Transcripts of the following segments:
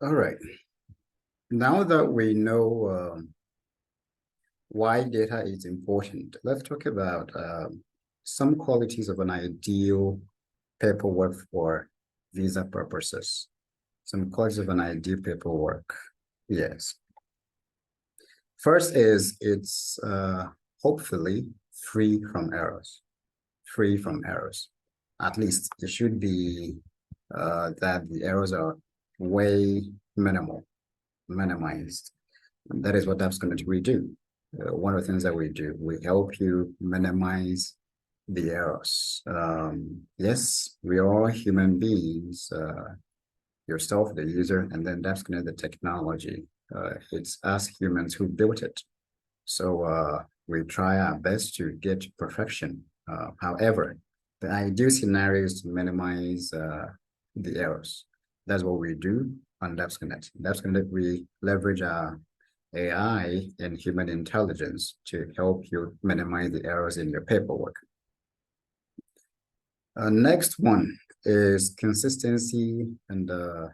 All right. Now that we know why data is important, let's talk about some qualities of an ideal paperwork for visa purposes. Some qualities of an ideal paperwork. Yes. First is it's hopefully free from errors. Free from errors. At least it should be that the errors are way minimized. And that is what DapsCnect we do. One of the things that we do, we help you minimize the errors. Yes, we are all human beings, yourself, the user, and then DapsCnect, the technology. It's us humans who built it. So we try our best to get to perfection. However, the ideal scenario is to minimize the errors. That's what we do on DapsCnect. DapsCnect, we leverage our AI and human intelligence to help you minimize the errors in your paperwork. Next one is consistency and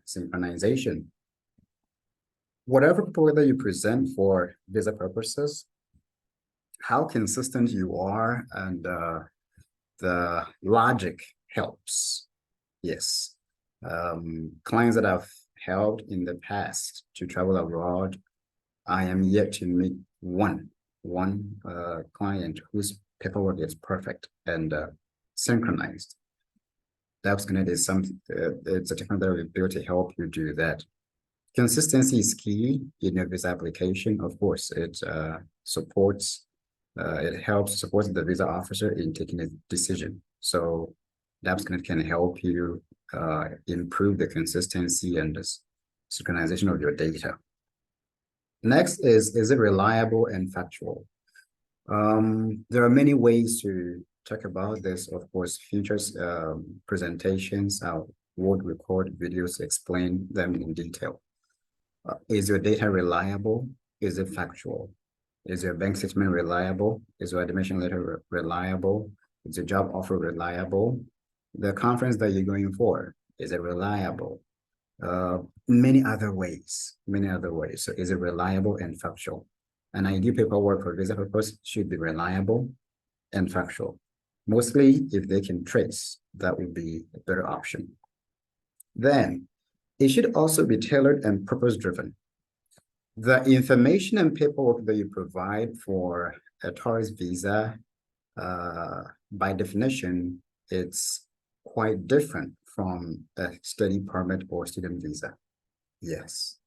synchronization. Whatever paperwork that you present for visa purposes, how consistent you are and the logic helps. Yes. Clients that I've helped in the past to travel abroad, I am yet to meet one client whose paperwork is perfect and synchronized. DapsCnect is something, it's a technology that we built to help you do that. Consistency is key in your visa application. Of course, it supports, it helps support the visa officer in taking a decision. So DapsCnect can help you improve the consistency and the synchronization of your data. Next is it reliable and factual? There are many ways to talk about this. Of course, futures presentations, I would record videos, explain them in detail. Is your data reliable? Is it factual? Is your bank statement reliable? Is your admission letter reliable? Is your job offer reliable? The conference that you're going for, is it reliable? Many other ways. So is it reliable and factual? An ideal paperwork for visa purpose should be reliable and factual. Mostly, if they can trace, that would be a better option. Then, it should also be tailored and purpose-driven. The information and paperwork that you provide for a tourist visa, by definition, it's quite different from a study permit or student visa. Yes.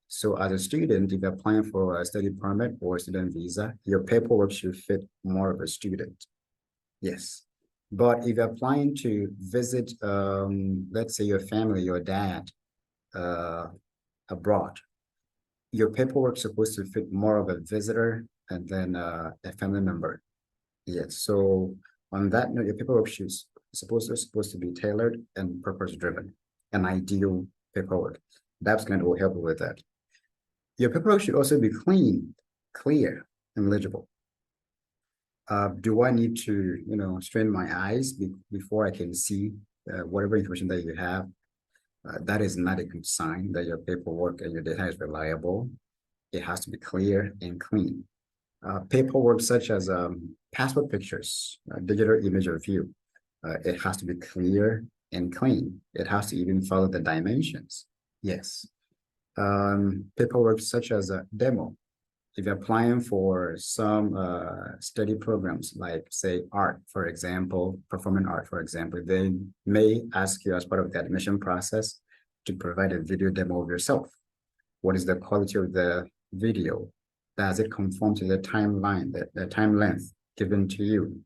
So as a student, if you're applying for a study permit or student visa, your paperwork should fit more of a student. Yes. But if you're applying to visit, let's say your family, your dad, abroad, your paperwork is supposed to fit more of a visitor and then a family member. Yes. So on that note, your paperwork should supposed to be tailored and purpose-driven, an ideal paperwork. DapsCnect will help you with that. Your paperwork should also be clean, clear, and legible. Do I need to, strain my eyes before I can see whatever information that you have? That is not a good sign that your paperwork and your data is reliable. It has to be clear and clean. Paperwork such as passport pictures, digital image review, it has to be clear and clean. It has to even follow the dimensions. Yes. Paperwork such as a demo. If you're applying for some study programs, like say art, for example, performing art, for example, they may ask you as part of the admission process to provide a video demo of yourself. What is the quality of the video? Does it conform to the timeline, the time length given to you?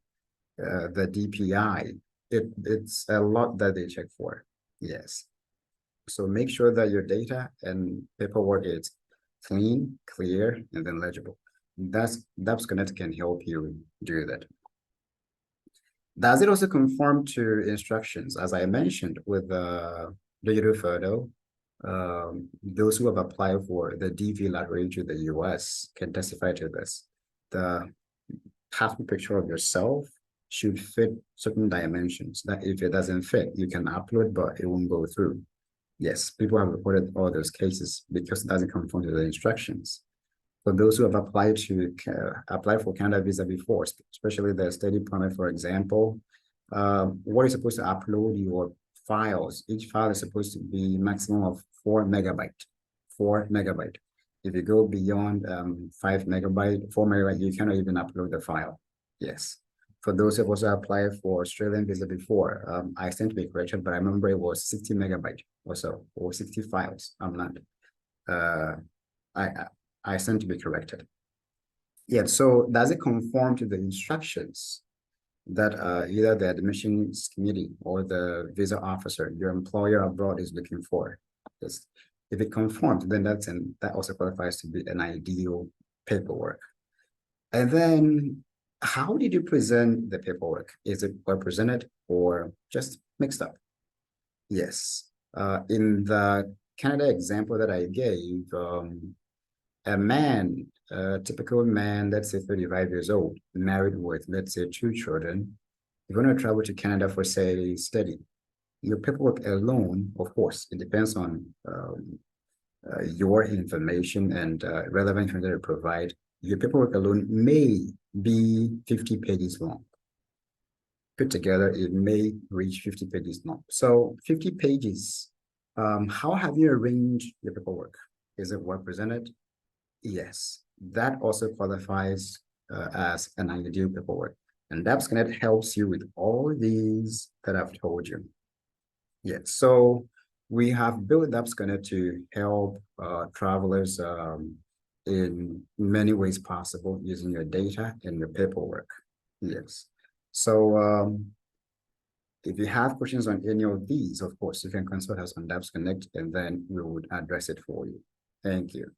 The DPI, it's a lot that they check for. Yes. So make sure that your data and paperwork is clean, clear, and then legible. DapsCnect can help you do that. Does it also conform to instructions? As I mentioned with the digital photo, those who have applied for the DV lottery to the US can testify to this. The passport picture of yourself should fit certain dimensions that if it doesn't fit, you can upload, but it won't go through. Yes, people have reported all those cases because it doesn't conform to the instructions. For those who have applied for Canada visa before, especially the study permit, for example, what is supposed to upload your files? Each file is supposed to be maximum of 4 MB. 4 MB. If you go beyond 5 MB, 4 MB, you cannot even upload the file. Yes. For those who have also applied for Australian visa before, I stand to be corrected, but I remember it was 60 MB or so, or 60 files. I'm not. Uh, I stand to be corrected. Yeah. So does it conform to the instructions that either the admissions committee or the visa officer, your employer abroad, is looking for? Yes. If it conforms, then that also qualifies to be an ideal paperwork. And then how did you present the paperwork? Is it well presented or just mixed up? Yes. In the Canada example that I gave, a man, a typical man, let's say 35 years old, married with, let's say, 2 children, you're going to travel to Canada for, say, study. Your paperwork alone, of course, it depends on your information and relevant information that you provide. Your paperwork alone may be 50 pages long. Put together, it may reach 50 pages long. So 50 pages, how have you arranged your paperwork? Is it well presented? Yes, that also qualifies as an ideal paperwork. And DapsCnect helps you with all these that I've told you. Yeah, so we have built DapsCnect to help travelers in many ways possible using your data and your paperwork. Yes. So if you have questions on any of these, of course, you can consult us on DapsCnect and then we would address it for you. Thank you.